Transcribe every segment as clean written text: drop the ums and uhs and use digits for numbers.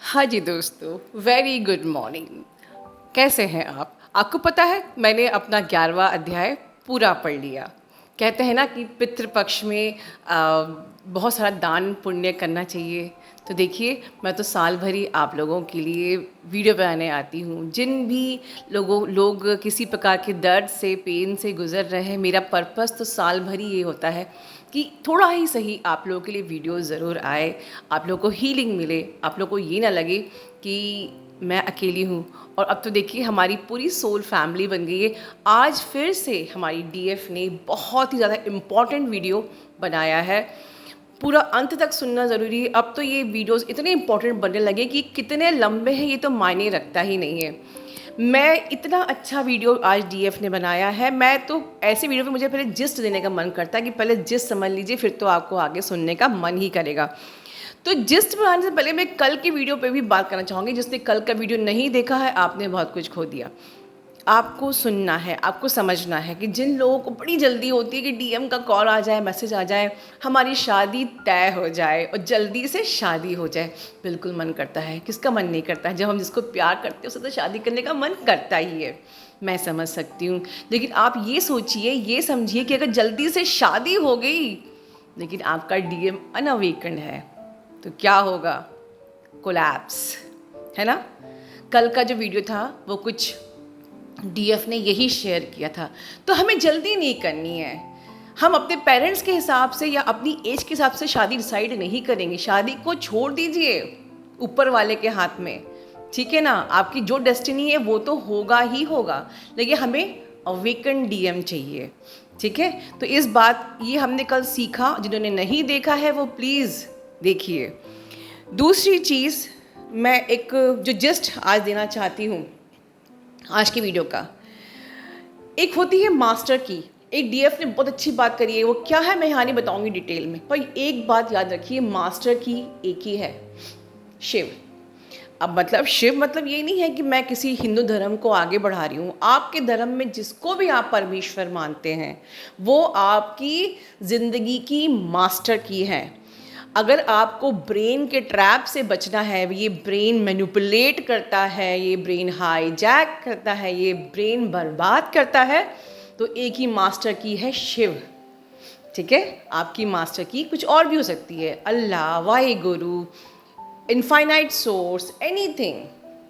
हाँ जी दोस्तों, very good morning. कैसे हैं आप? आपको पता है मैंने अपना 11वां अध्याय पूरा पढ़ लिया। कहते हैं ना कि पितृपक्ष में बहुत सारा दान पुण्य करना चाहिए। तो देखिए, मैं तो साल भर ही आप लोगों के लिए वीडियो बनाने आती हूँ। जिन भी लोग किसी प्रकार के दर्द से, पेन से गुज़र रहे हैं, मेरा पर्पस तो साल भर ही ये होता है कि थोड़ा ही सही आप लोगों के लिए वीडियो ज़रूर आए, आप लोगों को हीलिंग मिले, आप लोगों को ये ना लगे कि मैं अकेली हूँ। और अब तो देखिए हमारी पूरी सोल फैमिली बन गई है। आज फिर से हमारी डीएफ ने बहुत ही ज़्यादा इम्पॉर्टेंट वीडियो बनाया है। पूरा अंत तक सुनना ज़रूरी है। अब तो ये वीडियोस इतने इम्पॉर्टेंट बनने लगे कि कितने लंबे हैं ये तो मायने रखता ही नहीं है। मैं इतना अच्छा वीडियो आज डीएफ ने बनाया है। मैं तो ऐसे वीडियो पे मुझे पहले जिस्ट देने का मन करता है कि पहले जिस्ट समझ लीजिए, फिर तो आपको आगे सुनने का मन ही करेगा। तो जिस्ट बनाने से पहले मैं कल की वीडियो पे भी बात करना चाहूँगी। जिसने कल का वीडियो नहीं देखा है, आपने बहुत कुछ खो दिया। आपको सुनना है, आपको समझना है कि जिन लोगों को बड़ी जल्दी होती है कि डीएम का कॉल आ जाए, मैसेज आ जाए, हमारी शादी तय हो जाए और जल्दी से शादी हो जाए। बिल्कुल मन करता है, किसका मन नहीं करता है? जब हम जिसको प्यार करते हैं उससे तो शादी करने का मन करता ही है। मैं समझ सकती हूँ, लेकिन आप ये सोचिए, ये समझिए कि अगर जल्दी से शादी हो गई लेकिन आपका डीएम अनअवेकन्ड है तो क्या होगा? कोलैप्स, है ना? कल का जो वीडियो था वो कुछ डीएफ ने यही शेयर किया था। तो हमें जल्दी नहीं करनी है। हम अपने पेरेंट्स के हिसाब से या अपनी एज के हिसाब से शादी डिसाइड नहीं करेंगे। शादी को छोड़ दीजिए ऊपर वाले के हाथ में, ठीक है ना? आपकी जो डेस्टिनी है वो तो होगा ही होगा, लेकिन हमें अवेकन डीएम चाहिए, ठीक है? तो इस बात ये हमने कल सीखा। जिन्होंने नहीं देखा है वो प्लीज़ देखिए। दूसरी चीज़, मैं एक जो जस्ट आज देना चाहती हूँ आज की वीडियो का, एक होती है मास्टर की। एक डीएफ ने बहुत अच्छी बात करी है, वो क्या है मैं यहाँ नहीं बताऊंगी डिटेल में, पर एक बात याद रखिए, मास्टर की एक ही है, शिव। अब मतलब शिव मतलब ये नहीं है कि मैं किसी हिंदू धर्म को आगे बढ़ा रही हूँ। आपके धर्म में जिसको भी आप परमेश्वर मानते हैं वो आपकी ज़िंदगी की मास्टर की है। अगर आपको ब्रेन के ट्रैप से बचना है, ये ब्रेन मैनिपुलेट करता है, ये ब्रेन हाईजैक करता है, ये ब्रेन बर्बाद करता है, तो एक ही मास्टर की है, शिव, ठीक है? आपकी मास्टर की कुछ और भी हो सकती है, अल्लाह, वाहिगुरु, इनफाइनाइट सोर्स, एनीथिंग,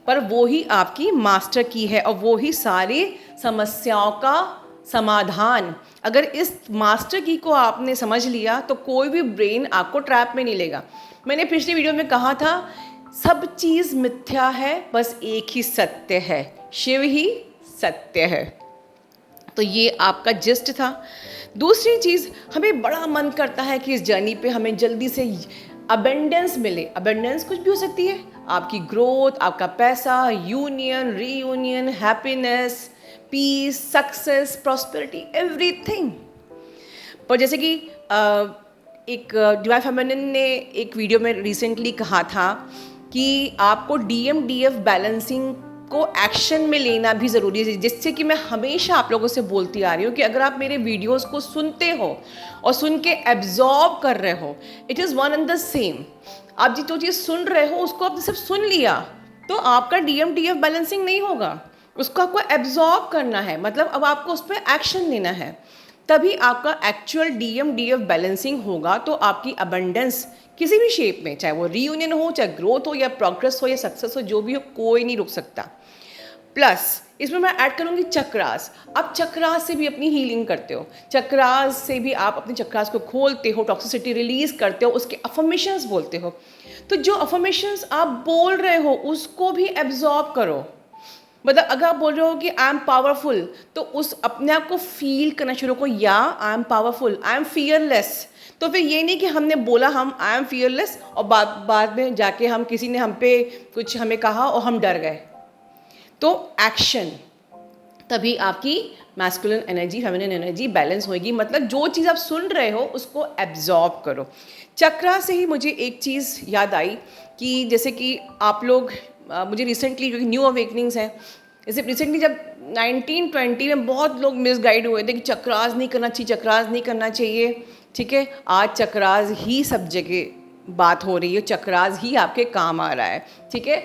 पर वो ही आपकी मास्टर की है और वो ही सारी समस्याओं का समाधान। अगर इस मास्टर की को आपने समझ लिया तो कोई भी ब्रेन आपको ट्रैप में नहीं लेगा। मैंने पिछली वीडियो में कहा था, सब चीज़ मिथ्या है, बस एक ही सत्य है, शिव ही सत्य है। तो ये आपका जिस्ट था। दूसरी चीज़, हमें बड़ा मन करता है कि इस जर्नी पे हमें जल्दी से अबेंडेंस मिले। अबेंडेंस कुछ भी हो सकती है, आपकी ग्रोथ, आपका पैसा, union, reunion, happiness, peace, success, prosperity, everything. पर जैसे कि एक डिवाइन फेमिनिन ने एक वीडियो में रिसेंटली कहा था कि आपको डीएम डीएफ बैलेंसिंग को एक्शन में लेना भी ज़रूरी है, जिससे कि मैं हमेशा आप लोगों से बोलती आ रही हूँ कि अगर आप मेरे वीडियोस को सुनते हो और सुन के एब्जॉर्ब कर रहे हो, it is one and the same. आप जो चीज़ सुन रहे हो उसको आपने सिर्फ सुन लिया तो आपका डीएम डीएफ बैलेंसिंग नहीं होगा, उसको आपको एब्जॉर्ब करना है, मतलब अब आपको उस पर एक्शन लेना है, तभी आपका एक्चुअल डीएम डीएफ बैलेंसिंग होगा। तो आपकी अबंडेंस किसी भी शेप में, चाहे वो रीयूनियन हो, चाहे ग्रोथ हो या प्रोग्रेस हो या सक्सेस हो, जो भी हो, कोई नहीं रुक सकता। प्लस इसमें मैं ऐड करूँगी चक्रास। आप चक्रास से भी अपनी हीलिंग करते हो, चक्रास से भी आप अपने चक्रास को खोलते हो, टॉक्सिसिटी रिलीज करते हो, उसके अफर्मेशंस बोलते हो। तो जो अफर्मेशंस आप बोल रहे हो उसको भी एब्जॉर्ब करो। मतलब अगर आप बोल रहे हो कि आई एम पावरफुल, तो उस अपने आप को फील करना शुरू करो, या I am powerful, I am fearless. तो फिर ये नहीं कि हमने बोला हम आई एम फियरलेस और बाद में जाके हम किसी ने हम पे कुछ हमें कहा और हम डर गए। तो एक्शन, तभी आपकी masculine energy, feminine energy balance होएगी। मतलब जो चीज़ आप सुन रहे हो उसको एब्जॉर्ब करो। चक्रा से ही मुझे एक चीज़ याद आई कि जैसे कि आप लोग मुझे रिसेंटली जो न्यू अवेकनिंग्स हैं, जैसे रिसेंटली जब 1920 में बहुत लोग मिसगाइड हुए थे कि चक्रास नहीं करना चाहिए, चक्रास नहीं करना चाहिए, ठीक है? आज चक्रास ही सब जगह बात हो रही है, चक्रास ही आपके काम आ रहा है, ठीक है।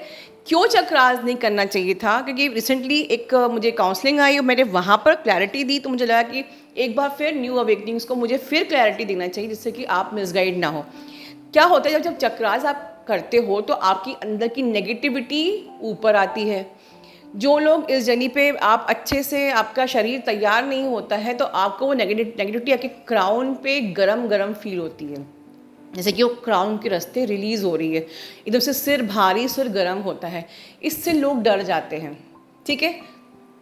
क्यों चक्रास नहीं करना चाहिए था? क्योंकि रिसेंटली एक मुझे काउंसलिंग आई और मैंने वहाँ पर क्लैरिटी दी, तो मुझे लगा कि एक बार फिर न्यू अवेकनिंग्स को मुझे फिर क्लैरिटी देना चाहिए, जिससे कि आप मिसगाइड ना हो। क्या होता है, जब जब चक्रास आप करते हो तो आपकी अंदर की नेगेटिविटी ऊपर आती है। जो लोग इस जर्नी पे आप अच्छे से, आपका शरीर तैयार नहीं होता है, तो आपको वो नेगेटिविटी आपके क्राउन पे गरम गरम फील होती है, जैसे कि वो क्राउन के रास्ते रिलीज़ हो रही है, एकदम से सिर भारी, सिर गर्म होता है। इससे लोग डर जाते हैं, ठीक है।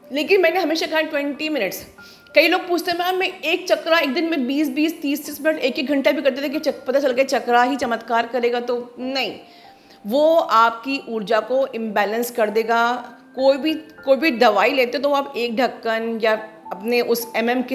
लेकिन मैंने हमेशा कहा 20 मिनट्स। कई लोग पूछते हैं मैम मैं एक चक्रा एक दिन में 20-20 30-30 मिनट एक एक घंटा भी करते थे कि पता चल गया चक्रा ही चमत्कार करेगा, तो नहीं। वो आपकी ऊर्जा को इम्बैलेंस कर देगा। कोई भी दवाई लेते हो तो आप एक ढक्कन या अपने उस के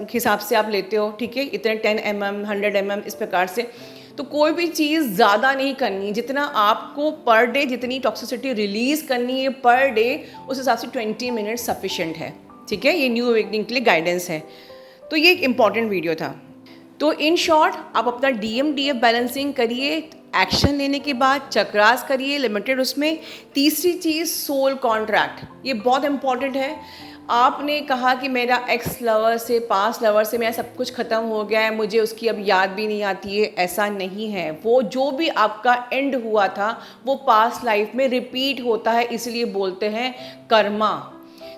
हिसाब से आप लेते हो, ठीक है, इतने 10 mm 100 mm इस प्रकार से। तो कोई भी चीज़ ज़्यादा नहीं करनी, जितना आपको पर डे जितनी टॉक्सिसिटी रिलीज़ करनी है पर डे, उस हिसाब से 20 मिनट सफिशेंट है, ठीक है। ये न्यू अवेकनिंग के लिए गाइडेंस है। तो ये एक इम्पॉर्टेंट वीडियो था। तो इन शॉर्ट, आप अपना DMDF बैलेंसिंग करिए, एक्शन लेने के बाद चक्रास करिए लिमिटेड उसमें। तीसरी चीज़ सोल कॉन्ट्रैक्ट, ये बहुत इंपॉर्टेंट है। आपने कहा कि मेरा एक्स लवर से, पास लवर से मेरा सब कुछ ख़त्म हो गया है, मुझे उसकी अब याद भी नहीं आती है, ऐसा नहीं है। वो जो भी आपका एंड हुआ था वो पास्ट लाइफ में रिपीट होता है, इसलिए बोलते हैं कर्मा।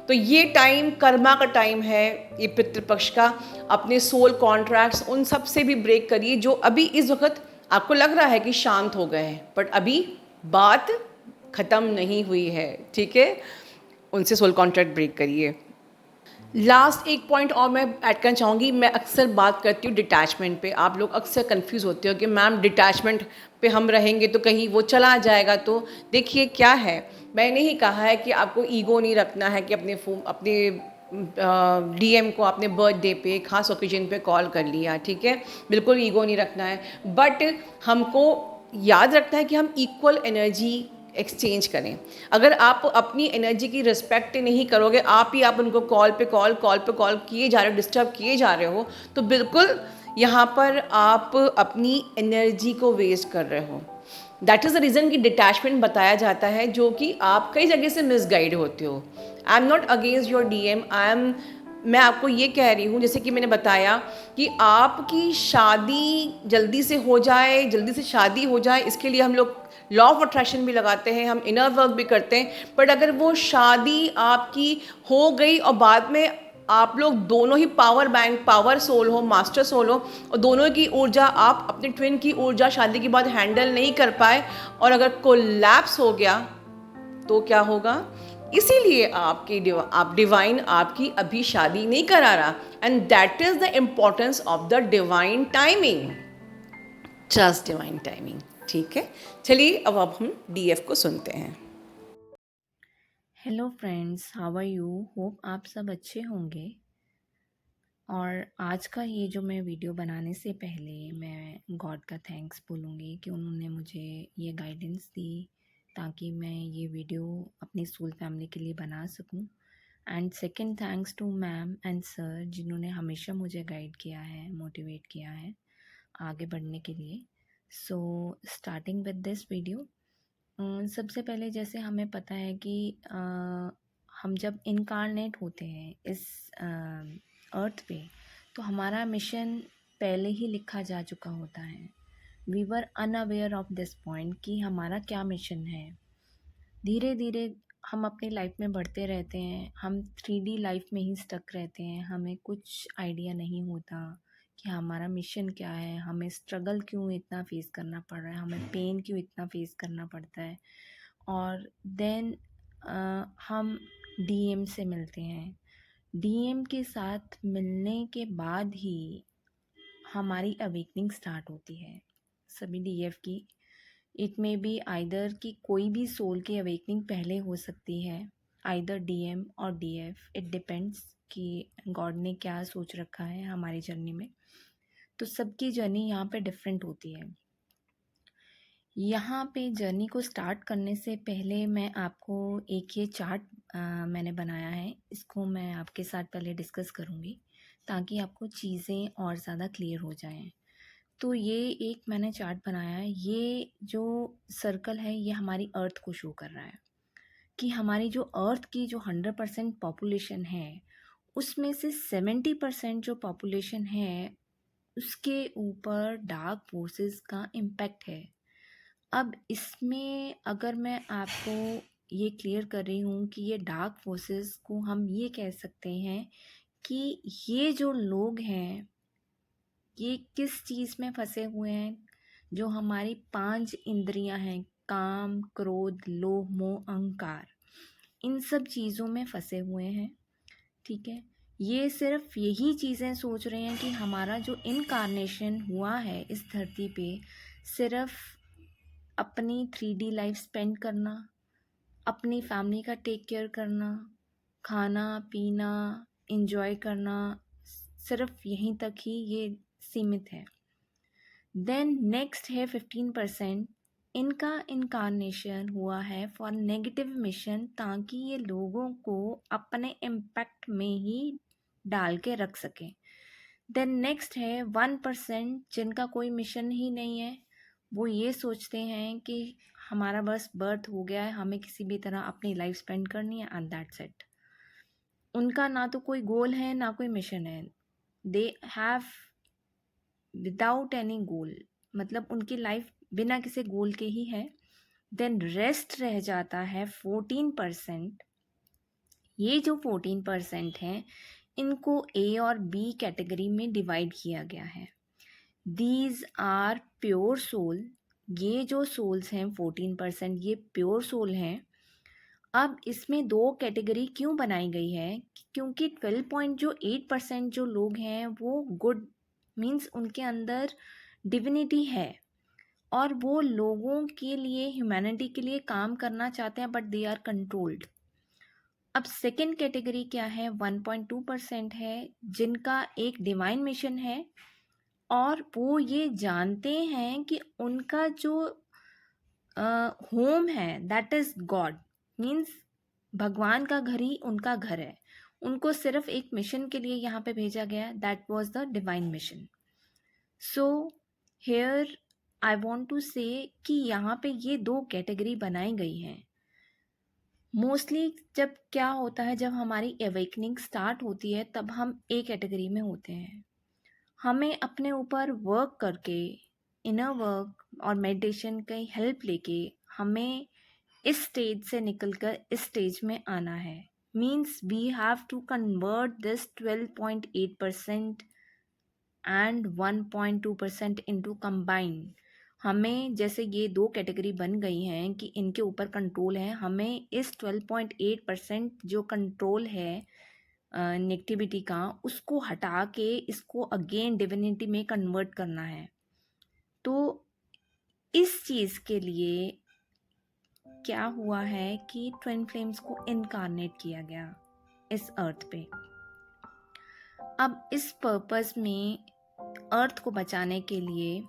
तो ये टाइम कर्मा का टाइम है, ये पितृपक्ष का। अपने सोल कॉन्ट्रैक्ट्स उन सब से भी ब्रेक करिए जो अभी इस वक्त आपको लग रहा है कि शांत हो गए हैं, बट अभी बात ख़त्म नहीं हुई है, ठीक है। उनसे सोल कॉन्ट्रैक्ट ब्रेक करिए। लास्ट एक पॉइंट और मैं ऐड करना चाहूँगी। मैं अक्सर बात करती हूँ डिटैचमेंट पे। आप लोग अक्सर कंफ्यूज होते हो कि मैम डिटैचमेंट पे हम रहेंगे तो कहीं वो चला जाएगा। तो देखिए क्या है, मैंने ही कहा है कि आपको ईगो नहीं रखना है कि अपने DM को आपने बर्थडे पे, खास ओकेजन पे कॉल कर लिया, ठीक है। बिल्कुल ईगो नहीं रखना है, बट हमको याद रखना है कि हम इक्वल एनर्जी एक्सचेंज करें। अगर आप अपनी एनर्जी की रिस्पेक्ट नहीं करोगे, आप उनको कॉल पे कॉल किए जा रहे हो, डिस्टर्ब किए जा रहे हो, तो बिल्कुल यहाँ पर आप अपनी एनर्जी को वेस्ट कर रहे हो। दैट इज़ द रीज़न कि डिटैचमेंट बताया जाता है, जो कि आप कई जगह से मिसगाइड होते हो। I am not against your DM, मैं आपको ये कह रही हूँ, जैसे कि मैंने बताया कि आपकी शादी जल्दी से हो जाए, जल्दी से शादी हो जाए, इसके लिए हम लोग लॉ ऑफ अट्रैक्शन भी लगाते हैं, हम इनर वर्क भी करते हैं। बट अगर वो शादी आपकी हो गई और बाद में आप लोग दोनों ही पावर बैंक, पावर सोल हो, मास्टर सोल हो, और दोनों की ऊर्जा, आप अपने ट्विन की ऊर्जा शादी के बाद हैंडल नहीं कर पाए और अगर कोलैप्स हो गया, तो क्या होगा? इसीलिए आप डिवाइन आपकी अभी शादी नहीं करा रहा। And that is the importance of the divine timing, just divine timing, ठीक है। चलिए अब हम DF को सुनते हैं। Hello friends, how are you? Hope आप सब अच्छे होंगे। और आज का ये जो मैं वीडियो बनाने से पहले मैं गॉड का थैंक्स बोलूँगी कि उन्होंने मुझे ये गाइडेंस दी ताकि मैं ये वीडियो अपनी सोल फैमिली के लिए बना सकूं। And second thanks to ma'am and sir, जिन्होंने हमेशा मुझे गाइड किया है, मोटिवेट किया है आगे बढ़ने के लिए। So starting with this video, सबसे पहले जैसे हमें पता है कि हम जब इनकारनेट होते हैं इस अर्थ पे, तो हमारा मिशन पहले ही लिखा जा चुका होता है। We were unaware of this point कि हमारा क्या मिशन है। धीरे धीरे हम अपनी लाइफ में बढ़ते रहते हैं, हम 3D लाइफ में ही स्टक रहते हैं, हमें कुछ आइडिया नहीं होता कि हमारा मिशन क्या है, हमें स्ट्रगल क्यों इतना फेस करना पड़ रहा है, हमें पेन क्यों इतना फेस करना पड़ता है। और देन हम DM से मिलते हैं। DM के साथ मिलने के बाद ही हमारी अवेकनिंग स्टार्ट होती है, सभी DF की। इट मे बी आइदर कि कोई भी सोल की अवेकनिंग पहले हो सकती है, आइदर DM और DF, इट डिपेंड्स कि गॉड ने क्या सोच रखा है हमारी जर्नी में। तो सबकी जर्नी यहाँ पे डिफरेंट होती है। यहाँ पे जर्नी को स्टार्ट करने से पहले मैं आपको एक ये चार्ट मैंने बनाया है, इसको मैं आपके साथ पहले डिस्कस करूँगी ताकि आपको चीज़ें और ज़्यादा क्लियर हो जाएं। तो ये एक मैंने चार्ट बनाया है। ये जो सर्कल है ये हमारी अर्थ को शो कर रहा है कि हमारी जो अर्थ की जो 100% पॉपुलेशन है उसमें से 70% जो पॉपुलेशन है उसके ऊपर डार्क फोर्सेस का इम्पैक्ट है। अब इसमें अगर मैं आपको ये क्लियर कर रही हूँ कि ये डार्क फोर्सेस को हम ये कह सकते हैं कि ये जो लोग हैं ये किस चीज़ में फंसे हुए हैं। जो हमारी 5 इंद्रियां हैं, काम, क्रोध, लोभ, मोह, अहंकार, इन सब चीज़ों में फंसे हुए हैं। ठीक है, ये सिर्फ यही चीज़ें सोच रहे हैं कि हमारा जो इनकारनेशन हुआ है इस धरती पे सिर्फ अपनी 3D लाइफ स्पेंड करना, अपनी फैमिली का टेक केयर करना, खाना पीना, इंजॉय करना, सिर्फ यहीं तक ही ये सीमित है। देन नेक्स्ट है 15%, इनका इनकारनेशन हुआ है फॉर नेगेटिव मिशन, ताकि ये लोगों को अपने इम्पैक्ट में ही डाल के रख सकें। देन नेक्स्ट है 1%, जिनका कोई मिशन ही नहीं है। वो ये सोचते हैं कि हमारा बस बर्थ हो गया है, हमें किसी भी तरह अपनी लाइफ स्पेंड करनी है एंड दैट्स इट। उनका ना तो कोई गोल है ना कोई मिशन है। दे हैव विदाउट एनी गोल, मतलब उनकी लाइफ बिना किसी गोल के ही है। देन रेस्ट रह जाता है 14%। ये जो 14% हैं इनको ए और बी कैटेगरी में डिवाइड किया गया है। These are pure soul. ये जो सोल्स हैं 14%, ये प्योर सोल हैं। अब इसमें दो कैटेगरी क्यों बनाई गई है? क्योंकि 12.8% जो लोग हैं वो गुड मीन्स उनके अंदर डिविनिटी है और वो लोगों के लिए, ह्यूमैनिटी के लिए काम करना चाहते हैं, बट दे आर कंट्रोल्ड। अब सेकेंड कैटेगरी क्या है? 1.2% है जिनका एक डिवाइन मिशन है और वो ये जानते हैं कि उनका जो होम है दैट इज गॉड, मीन्स भगवान का घर ही उनका घर है। उनको सिर्फ एक मिशन के लिए यहाँ पे भेजा गया, that was the divine mission. So here I want to say कि यहाँ पे ये दो कैटेगरी बनाई गई हैं। मोस्टली जब क्या होता है, जब हमारी अवेकनिंग स्टार्ट होती है तब हम ए कैटेगरी में होते हैं। हमें अपने ऊपर वर्क करके, इनर वर्क और मेडिटेशन की हेल्प लेके हमें इस स्टेज से निकलकर इस स्टेज में आना है। Means we have to convert this 12.8% and 1.2% into combined. हमें जैसे ये दो कैटेगरी बन गई हैं कि इनके ऊपर कंट्रोल है, हमें इस 12.8% जो कंट्रोल है नेगेटिविटी का, उसको हटा के इसको अगेन डिविनिटी में कन्वर्ट करना है। तो इस चीज़ के लिए क्या हुआ है कि ट्विन फ्लेम्स को इनकारनेट किया गया इस अर्थ पे। अब इस पर्पस में अर्थ को बचाने के लिए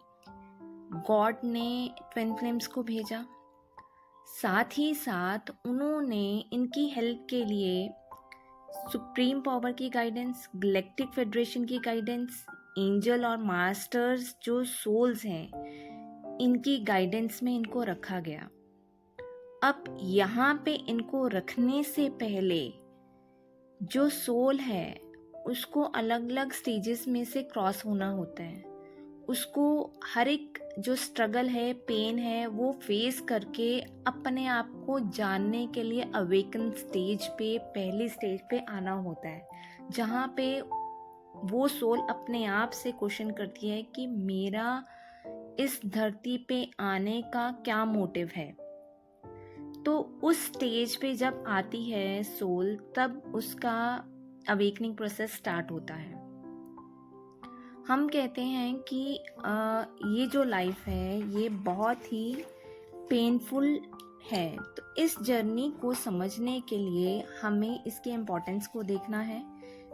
गॉड ने ट्विन फ्लेम्स को भेजा। साथ ही साथ उन्होंने इनकी हेल्प के लिए सुप्रीम पावर की गाइडेंस, गैलेक्टिक फेडरेशन की गाइडेंस, एंजल और मास्टर्स जो सोल्स हैं इनकी गाइडेंस में इनको रखा गया। अब यहाँ पे इनको रखने से पहले जो सोल है उसको अलग अलग स्टेजेस में से क्रॉस होना होता है। उसको हर एक जो स्ट्रगल है, पेन है, वो फेस करके अपने आप को जानने के लिए अवेकन स्टेज पे, पहली स्टेज पे आना होता है, जहाँ पे वो सोल अपने आप से क्वेश्चन करती है कि मेरा इस धरती पे आने का क्या मोटिव है। तो उस स्टेज पे जब आती है सोल, तब उसका अवेकनिंग प्रोसेस स्टार्ट होता है। हम कहते हैं कि ये जो लाइफ है ये बहुत ही पेनफुल है, तो इस जर्नी को समझने के लिए हमें इसके इम्पोर्टेंस को देखना है।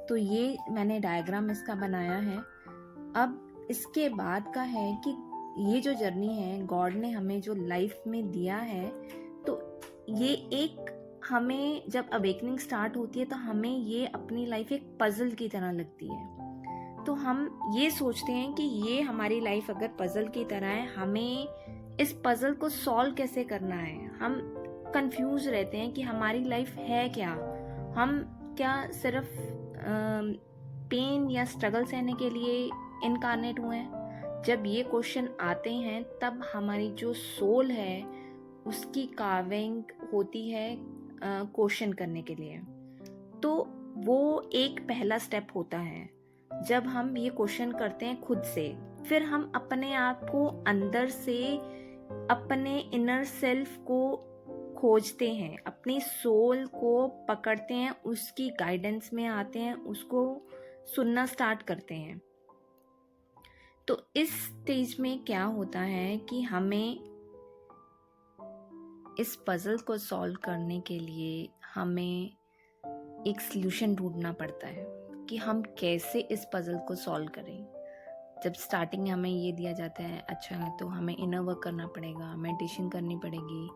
तो ये मैंने डायग्राम इसका बनाया है। अब इसके बाद का है कि ये जो जर्नी है गॉड ने हमें जो लाइफ में दिया है, तो ये एक हमें जब अवेकनिंग स्टार्ट होती है तो हमें ये अपनी लाइफ एक पजल की तरह लगती है। तो हम ये सोचते हैं कि ये हमारी लाइफ अगर पजल की तरह है, हमें इस पजल को सॉल्व कैसे करना है। हम कंफ्यूज रहते हैं कि हमारी लाइफ है क्या, हम क्या सिर्फ पेन या स्ट्रगल सहने के लिए इनकारनेट हुए हैं। जब ये क्वेश्चन आते हैं तब हमारी जो सोल है उसकी कार्विंग होती है क्वेश्चन करने के लिए। तो वो एक पहला स्टेप होता है जब हम ये क्वेश्चन करते हैं खुद से। फिर हम अपने आप को अंदर से, अपने इनर सेल्फ को खोजते हैं, अपनी सोल को पकड़ते हैं, उसकी गाइडेंस में आते हैं, उसको सुनना स्टार्ट करते हैं। तो इस स्टेज में क्या होता है कि हमें इस पजल को सॉल्व करने के लिए हमें एक सल्यूशन ढूंढना पड़ता है कि हम कैसे इस पजल को सॉल्व करें। जब स्टार्टिंग में हमें ये दिया जाता है, अच्छा तो हमें इनर वर्क करना पड़ेगा, मेडिटेशन करनी पड़ेगी,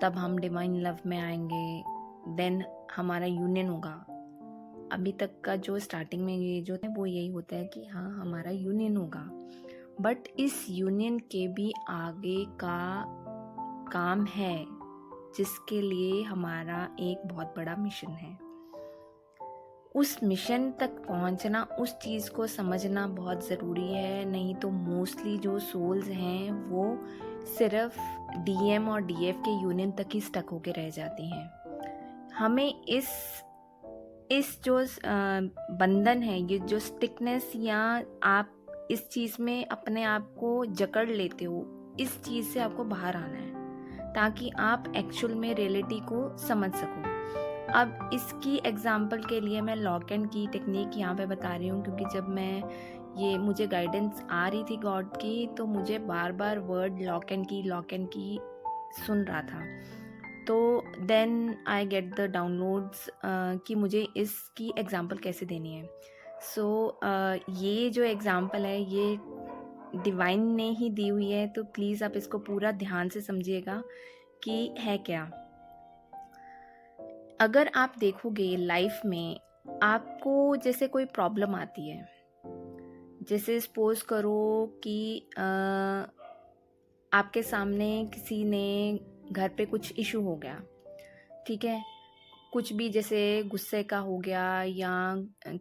तब हम डिवाइन लव में आएंगे, देन हमारा यूनियन होगा। अभी तक का जो स्टार्टिंग में ये जो है वो यही होता है कि हाँ हमारा यूनियन होगा, बट इस यूनियन के भी आगे का काम है जिसके लिए हमारा एक बहुत बड़ा मिशन है। उस मिशन तक पहुंचना, उस चीज़ को समझना बहुत ज़रूरी है। नहीं तो मोस्टली जो सोल्स हैं वो सिर्फ डीएम और डीएफ के यूनियन तक ही स्टक होके रह जाती हैं। हमें इस जो बंधन है, ये जो स्टिकनेस, या आप इस चीज़ में अपने आप को जकड़ लेते हो, इस चीज़ से आपको बाहर आना है ताकि आप एक्चुअल में रियलिटी को समझ सको। अब इसकी एग्जाम्पल के लिए मैं लॉक एंड की टेक्निक यहाँ पे बता रही हूँ, क्योंकि जब मैं मुझे गाइडेंस आ रही थी गॉड की, तो मुझे बार बार वर्ड लॉक एंड की सुन रहा था। तो then I get the downloads कि मुझे इसकी एग्जाम्पल कैसे देनी है। सो ये जो एग्जाम्पल है ये डिवाइन ने ही दी हुई है, तो प्लीज़ आप इसको पूरा ध्यान से समझिएगा कि है क्या। अगर आप देखोगे लाइफ में आपको जैसे कोई प्रॉब्लम आती है, जैसे सपोज करो कि आपके सामने किसी ने घर पे कुछ इशू हो गया, ठीक है, कुछ भी जैसे गुस्से का हो गया या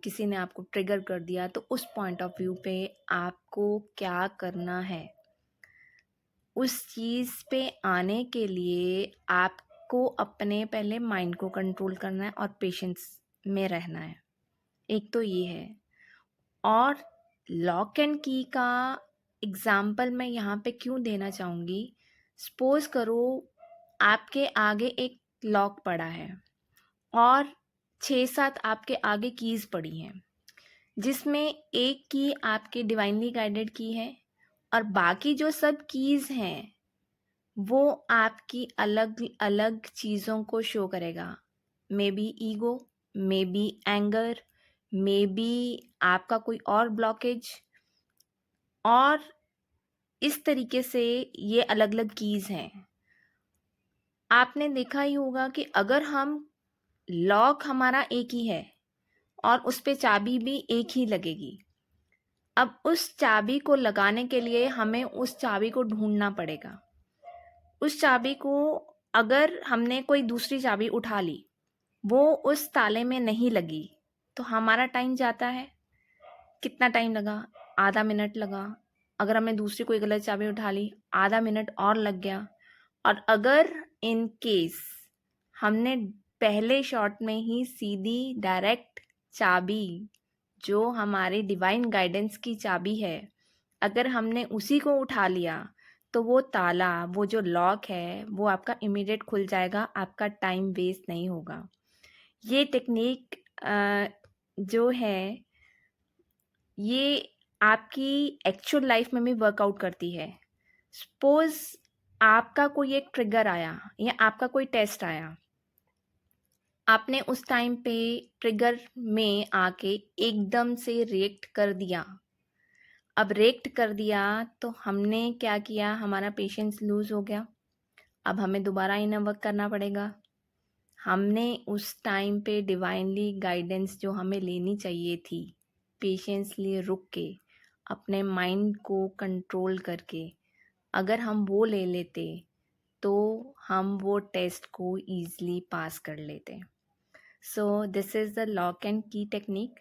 किसी ने आपको ट्रिगर कर दिया, तो उस पॉइंट ऑफ व्यू पे आपको क्या करना है। उस चीज़ पे आने के लिए आपको अपने पहले माइंड को कंट्रोल करना है और पेशेंस में रहना है। एक तो ये है। और लॉक एंड की का एग्जाम्पल मैं यहाँ पे क्यों देना चाहूँगी, सपोज करो आपके आगे एक लॉक पड़ा है और 6-7 आपके आगे कीज़ पड़ी हैं, जिसमें एक की आपकी डिवाइनली गाइडेड की है और बाकी जो सब कीज़ हैं वो आपकी अलग अलग चीज़ों को शो करेगा। May be ego, may be anger, may be आपका कोई और ब्लॉकेज, और इस तरीके से ये अलग अलग कीज़ हैं। आपने देखा ही होगा कि अगर हम लॉक हमारा एक ही है और उस पे चाबी भी एक ही लगेगी, अब उस चाबी को लगाने के लिए हमें उस चाबी को ढूंढना पड़ेगा। उस चाबी को अगर हमने कोई दूसरी चाबी उठा ली, वो उस ताले में नहीं लगी, तो हमारा टाइम जाता है। कितना टाइम लगा? आधा मिनट लगा। अगर हमने दूसरी कोई गलत चाबी उठा ली, आधा मिनट और लग गया। और अगर इन केस हमने पहले शॉट में ही सीधी डायरेक्ट चाबी, जो हमारी डिवाइन गाइडेंस की चाबी है, अगर हमने उसी को उठा लिया, तो वो ताला, वो जो लॉक है, वो आपका इमीडिएट खुल जाएगा, आपका टाइम वेस्ट नहीं होगा। ये टेक्निक जो है ये आपकी एक्चुअल लाइफ में भी वर्कआउट करती है। सपोज आपका कोई एक ट्रिगर आया या आपका कोई टेस्ट आया, आपने उस टाइम पे ट्रिगर में आके एकदम से रिएक्ट कर दिया। अब रिएक्ट कर दिया तो हमने क्या किया, हमारा पेशेंस लूज हो गया। अब हमें दोबारा इनर वर्क करना पड़ेगा। हमने उस टाइम पे डिवाइनली गाइडेंस जो हमें लेनी चाहिए थी, पेशेंसली रुक के अपने माइंड को कंट्रोल करके अगर हम वो ले लेते तो हम वो टेस्ट को ईज़िली पास कर लेते। So this is the lock and की टेक्निक।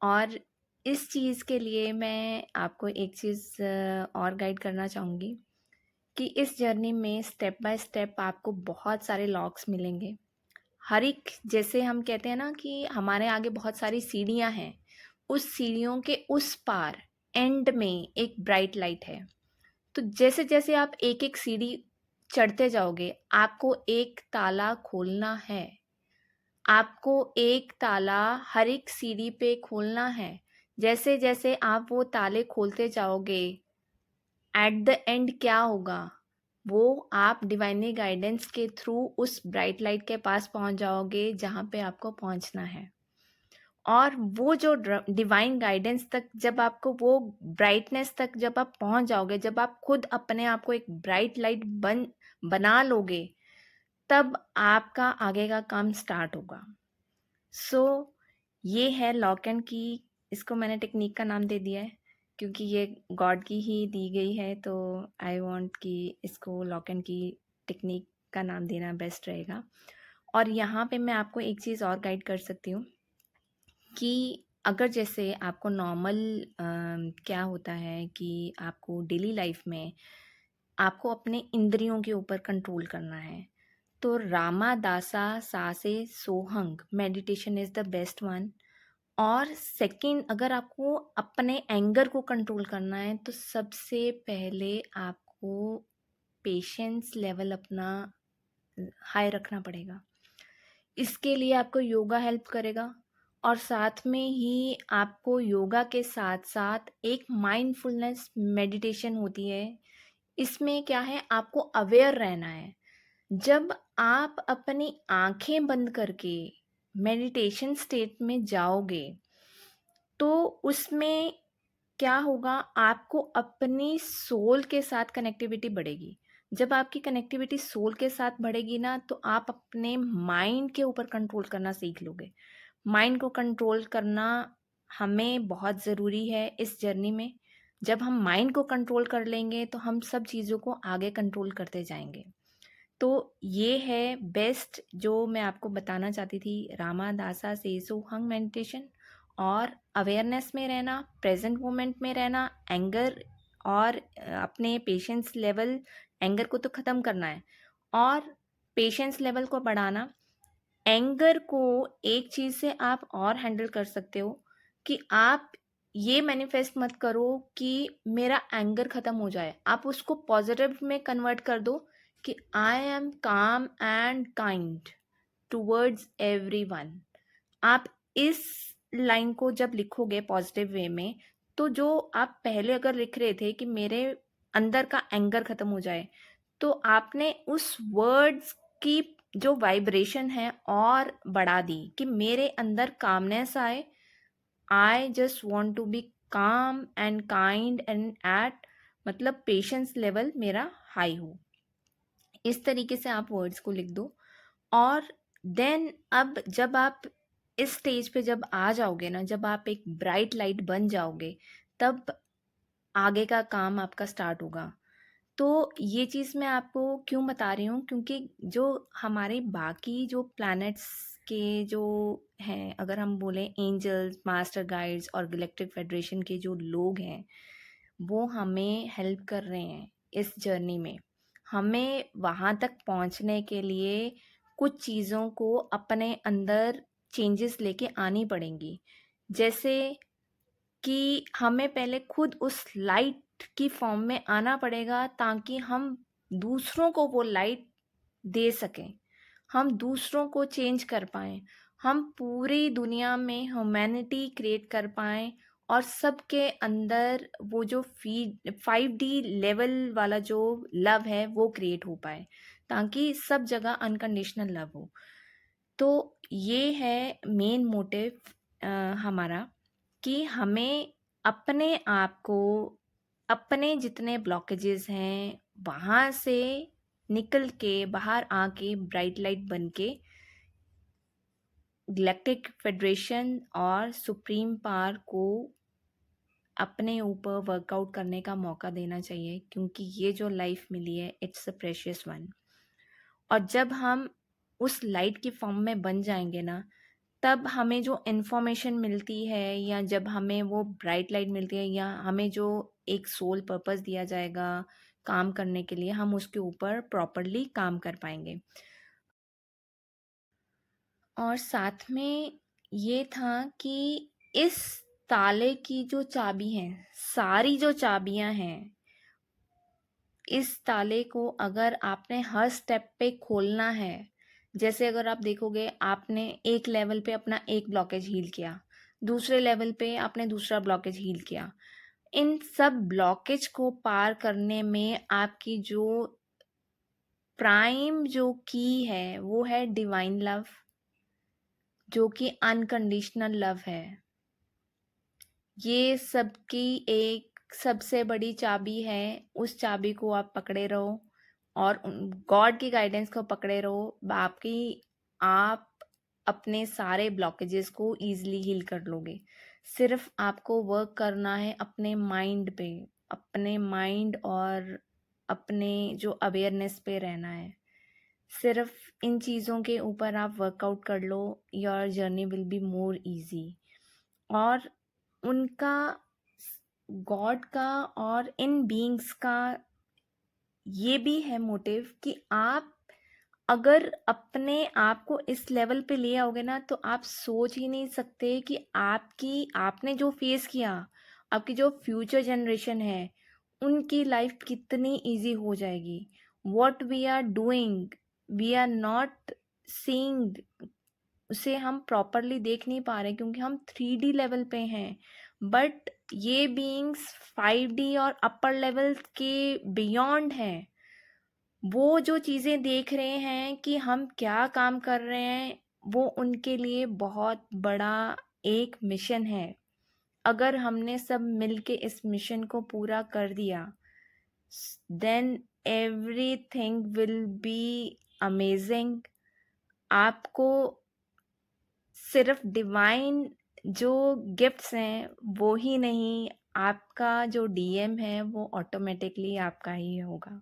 और इस चीज़ के लिए मैं आपको एक चीज़ और गाइड करना चाहूँगी कि इस जर्नी में स्टेप बाय स्टेप आपको बहुत सारे लॉक्स मिलेंगे। हर एक, जैसे हम कहते हैं ना कि हमारे आगे बहुत सारी सीढ़ियाँ हैं, उस सीढ़ियों के उस पार एंड में एक ब्राइट लाइट है। तो जैसे-जैसे आप एक-एक सीढ़ी चढ़ते जाओगे, आपको एक ताला खोलना है। आपको एक ताला हर एक सीढ़ी पे खोलना है। जैसे-जैसे आप वो ताले खोलते जाओगे, एट द एंड क्या होगा? वो आप डिवाइनली गाइडेंस के थ्रू उस ब्राइट लाइट के पास पहुँच जाओगे जहाँ पे आपको पहुँचना है। और वो जो डिवाइन गाइडेंस तक जब आपको वो ब्राइटनेस तक जब आप पहुँच जाओगे, जब आप खुद अपने आप को एक ब्राइट लाइट बना लोगे, तब आपका आगे का काम स्टार्ट होगा। सो ये है लॉक एंड की। इसको मैंने टेक्निक का नाम दे दिया है क्योंकि ये गॉड की ही दी गई है, तो आई वांट कि इसको लॉक एंड की टेक्निक का नाम देना बेस्ट रहेगा। और यहाँ पे मैं आपको एक चीज़ और गाइड कर सकती हूँ कि अगर जैसे आपको नॉर्मल क्या होता है कि आपको डेली लाइफ में आपको अपने इंद्रियों के ऊपर कंट्रोल करना है, तो रामादासा सासे सोहंग meditation is the best one. और सेकंड, अगर आपको अपने एंगर को कंट्रोल करना है तो सबसे पहले आपको पेशेंस लेवल अपना हाई रखना पड़ेगा। इसके लिए आपको योगा हेल्प करेगा। और साथ में ही आपको योगा के साथ साथ एक माइंडफुलनेस मेडिटेशन होती है। इसमें क्या है, आपको अवेयर रहना है। जब आप अपनी आंखें बंद करके मेडिटेशन स्टेट में जाओगे तो उसमें क्या होगा, आपको अपनी सोल के साथ कनेक्टिविटी बढ़ेगी। जब आपकी कनेक्टिविटी सोल के साथ बढ़ेगी ना, तो आप अपने माइंड के ऊपर कंट्रोल करना सीख लोगे। माइंड को कंट्रोल करना हमें बहुत ज़रूरी है इस जर्नी में। जब हम माइंड को कंट्रोल कर लेंगे तो हम सब चीज़ों को आगे कंट्रोल करते जाएंगे। तो ये है बेस्ट जो मैं आपको बताना चाहती थी, रामादासा सेसो हंग मेडिटेशन। और अवेयरनेस में रहना, प्रेजेंट मोमेंट में रहना, एंगर और अपने पेशेंस लेवल, एंगर को तो ख़त्म करना है और पेशेंस लेवल को बढ़ाना। एंगर को एक चीज़ से आप और हैंडल कर सकते हो कि आप ये मैनिफेस्ट मत करो कि मेरा एंगर ख़त्म हो जाए, आप उसको पॉजिटिव में कन्वर्ट कर दो कि आई एम काम एंड काइंड टूवर्ड्स एवरीवन। आप इस लाइन को जब लिखोगे पॉजिटिव वे में, तो जो आप पहले अगर लिख रहे थे कि मेरे अंदर का एंगर ख़त्म हो जाए, तो आपने उस वर्ड्स की जो वाइब्रेशन है और बढ़ा दी कि मेरे अंदर कामनेस आए। I just want to be calm and kind and at, मतलब पेशेंस लेवल मेरा हाई हो। इस तरीके से आप वर्ड्स को लिख दो। और देन अब जब आप इस स्टेज पे जब आ जाओगे ना, जब आप एक ब्राइट लाइट बन जाओगे, तब आगे का काम आपका स्टार्ट होगा। तो ये चीज़ मैं आपको क्यों बता रही हूँ, क्योंकि जो हमारे बाकी जो प्लैनेट्स के जो हैं, अगर हम बोलें एंजल्स, मास्टर गाइड्स और गैलेक्टिक फेडरेशन के जो लोग हैं, वो हमें हेल्प कर रहे हैं इस जर्नी में। हमें वहाँ तक पहुँचने के लिए कुछ चीज़ों को अपने अंदर चेंजेस लेके आनी पड़ेंगी। जैसे कि हमें पहले खुद उस लाइट की फॉर्म में आना पड़ेगा ताकि हम दूसरों को वो लाइट दे सकें, हम दूसरों को चेंज कर पाएँ, हम पूरी दुनिया में ह्यूमैनिटी क्रिएट कर पाएँ और सबके अंदर वो जो 5D लेवल वाला जो लव है वो क्रिएट हो पाए, ताकि सब जगह अनकंडीशनल लव हो। तो ये है मेन मोटिव हमारा कि हमें अपने आप को, अपने जितने ब्लॉकेजेस हैं वहाँ से निकल के बाहर आके ब्राइट लाइट बन के गैलेक्टिक फेडरेशन और सुप्रीम पावर को अपने ऊपर वर्कआउट करने का मौका देना चाहिए, क्योंकि ये जो लाइफ मिली है इट्स अ प्रेशियस वन। और जब हम उस लाइट की फॉर्म में बन जाएंगे ना, तब हमें जो इन्फॉर्मेशन मिलती है या जब हमें वो ब्राइट लाइट मिलती है या हमें जो एक सोल पर्पस दिया जाएगा काम करने के लिए, हम उसके ऊपर प्रॉपरली काम कर पाएंगे। और साथ में ये था कि इस ताले की जो चाबी है, सारी जो चाबियां हैं, इस ताले को अगर आपने हर स्टेप पे खोलना है, जैसे अगर आप देखोगे आपने एक लेवल पे अपना एक ब्लॉकेज हील किया, दूसरे लेवल पे आपने दूसरा ब्लॉकेज हील किया, इन सब ब्लॉकेज को पार करने में आपकी जो प्राइम जो की है वो है डिवाइन लव, जो कि अनकंडीशनल लव है। ये सबकी एक सबसे बड़ी चाबी है। उस चाबी को आप पकड़े रहो और गॉड की गाइडेंस को पकड़े रहो, बाकी आप अपने सारे ब्लॉकेजेस को इजीली हील कर लोगे। सिर्फ आपको वर्क करना है अपने माइंड पे, अपने माइंड और अपने जो अवेयरनेस पे रहना है। सिर्फ इन चीज़ों के ऊपर आप वर्कआउट कर लो, your journey will be more easy. और उनका, गॉड का और इन बीइंग्स का ये भी है मोटिव कि आप अगर अपने आप को इस लेवल पे ले आओगे ना, तो आप सोच ही नहीं सकते कि आपने जो फेस किया, आपकी जो फ्यूचर जनरेशन है उनकी लाइफ कितनी इजी हो जाएगी। What we are doing, we are not seeing, उसे हम प्रॉपरली देख नहीं पा रहे क्योंकि हम 3D लेवल पे हैं। बट ये बीइंग्स 5D और अपर लेवल के बियॉन्ड हैं। वो जो चीज़ें देख रहे हैं कि हम क्या काम कर रहे हैं, वो उनके लिए बहुत बड़ा एक मिशन है। अगर हमने सब मिलके इस मिशन को पूरा कर दिया, then everything will be amazing. आपको सिर्फ डिवाइन जो गिफ्ट्स हैं वो ही नहीं, आपका जो डीएम है वो ऑटोमेटिकली आपका ही होगा।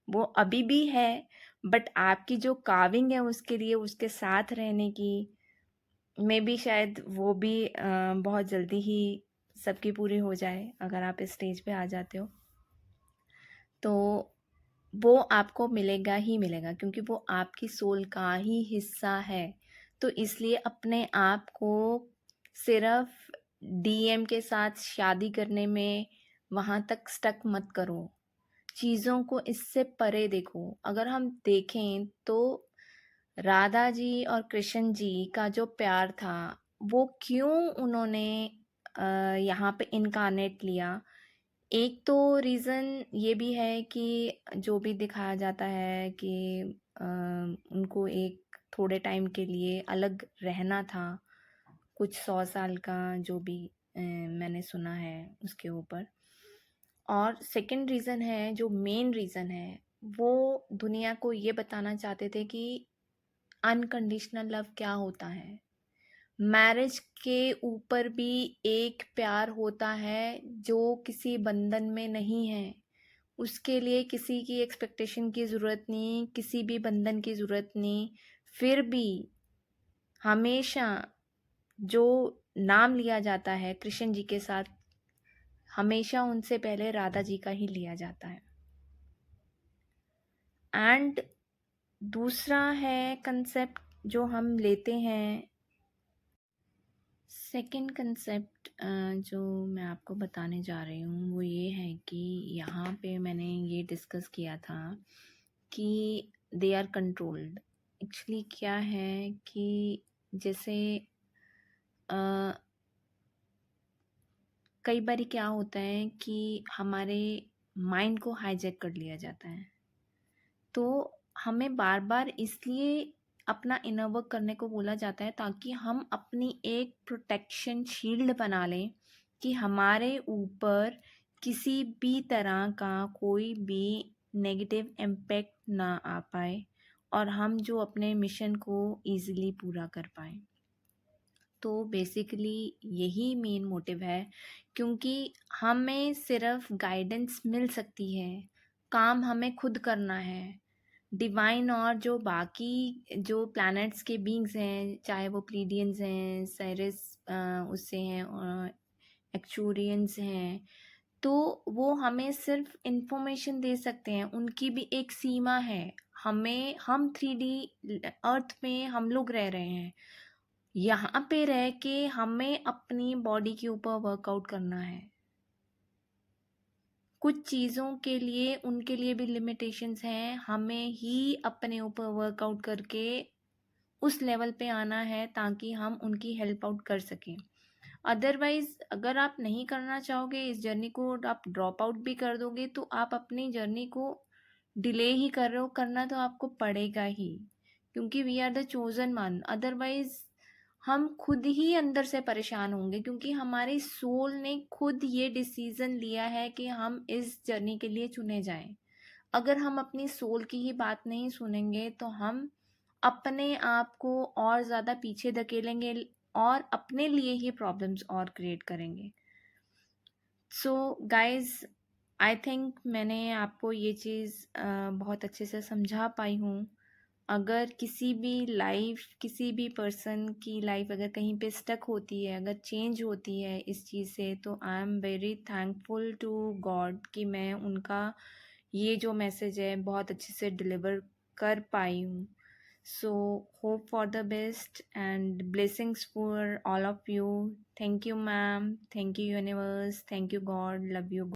वो अभी भी है, बट आपकी जो काविंग है उसके लिए, उसके साथ रहने की, मे बी शायद वो भी बहुत जल्दी ही सबकी पूरी हो जाए अगर आप इस स्टेज पे आ जाते हो। तो वो आपको मिलेगा ही मिलेगा, क्योंकि वो आपकी सोल का ही हिस्सा है। तो इसलिए अपने आप को सिर्फ डीएम के साथ शादी करने में वहाँ तक स्टक मत करो। चीज़ों को इससे परे देखो। अगर हम देखें तो राधा जी और कृष्ण जी का जो प्यार था, वो क्यों उन्होंने यहाँ पे इनकारनेट लिया। एक तो रीज़न ये भी है कि जो भी दिखाया जाता है कि उनको एक थोड़े टाइम के लिए अलग रहना था, कुछ 100 साल का, जो भी मैंने सुना है उसके ऊपर। और सेकंड रीज़न है, जो मेन रीज़न है, वो दुनिया को ये बताना चाहते थे कि अनकंडीशनल लव क्या होता है। मैरिज के ऊपर भी एक प्यार होता है जो किसी बंधन में नहीं है। उसके लिए किसी की एक्सपेक्टेशन की ज़रूरत नहीं, किसी भी बंधन की ज़रूरत नहीं। फिर भी हमेशा जो नाम लिया जाता है कृष्ण जी के साथ, हमेशा उनसे पहले राधा जी का ही लिया जाता है। एंड दूसरा है कंसेप्ट जो हम लेते हैं, सेकंड कंसेप्ट जो मैं आपको बताने जा रही हूँ वो ये है कि यहाँ पे मैंने ये डिस्कस किया था कि दे आर कंट्रोल्ड। एक्चुअली क्या है कि जैसे अ, कई बार क्या होता है कि हमारे माइंड को हाईजैक कर लिया जाता है, तो हमें बार बार इसलिए अपना इनर वर्क करने को बोला जाता है ताकि हम अपनी एक प्रोटेक्शन शील्ड बना लें कि हमारे ऊपर किसी भी तरह का कोई भी नेगेटिव इम्पैक्ट ना आ पाए और हम जो अपने मिशन को इजीली पूरा कर पाए। तो बेसिकली यही मेन मोटिव है, क्योंकि हमें सिर्फ गाइडेंस मिल सकती है, काम हमें खुद करना है। डिवाइन और जो बाकी जो प्लैनेट्स के बीइंग्स हैं, चाहे वो प्लीडियंस हैं, साइरस उससे हैं, एक्चुरियंस हैं, तो वो हमें सिर्फ इंफॉर्मेशन दे सकते हैं, उनकी भी एक सीमा है। हम 3D अर्थ में हम लोग रह रहे हैं, यहाँ पे रह के हमें अपनी बॉडी के ऊपर वर्कआउट करना है। कुछ चीज़ों के लिए उनके लिए भी लिमिटेशंस हैं, हमें ही अपने ऊपर वर्कआउट करके उस लेवल पे आना है ताकि हम उनकी हेल्प आउट कर सकें। अदरवाइज अगर आप नहीं करना चाहोगे इस जर्नी को, आप ड्रॉप आउट भी कर दोगे, तो आप अपनी जर्नी को डिले ही कर रहे हो। करना तो आपको पड़ेगा ही, क्योंकि we are the chosen one. Otherwise हम खुद ही अंदर से परेशान होंगे, क्योंकि हमारी सोल ने खुद ये डिसीजन लिया है कि हम इस जर्नी के लिए चुने जाएं। अगर हम अपनी सोल की ही बात नहीं सुनेंगे तो हम अपने आप को और ज़्यादा पीछे धकेलेंगे और अपने लिए ही प्रॉब्लम्स और क्रिएट करेंगे। सो गाइज, आई थिंक मैंने आपको ये चीज़ बहुत अच्छे से समझा पाई हूँ। अगर किसी भी पर्सन की लाइफ अगर कहीं पे स्टक होती है, अगर चेंज होती है इस चीज़ से, तो I am very thankful to God कि मैं उनका ये जो मैसेज है बहुत अच्छे से डिलीवर कर पाई हूँ। So hope for the best and blessings for all of you. Thank you ma'am, thank you universe, thank you God, love you.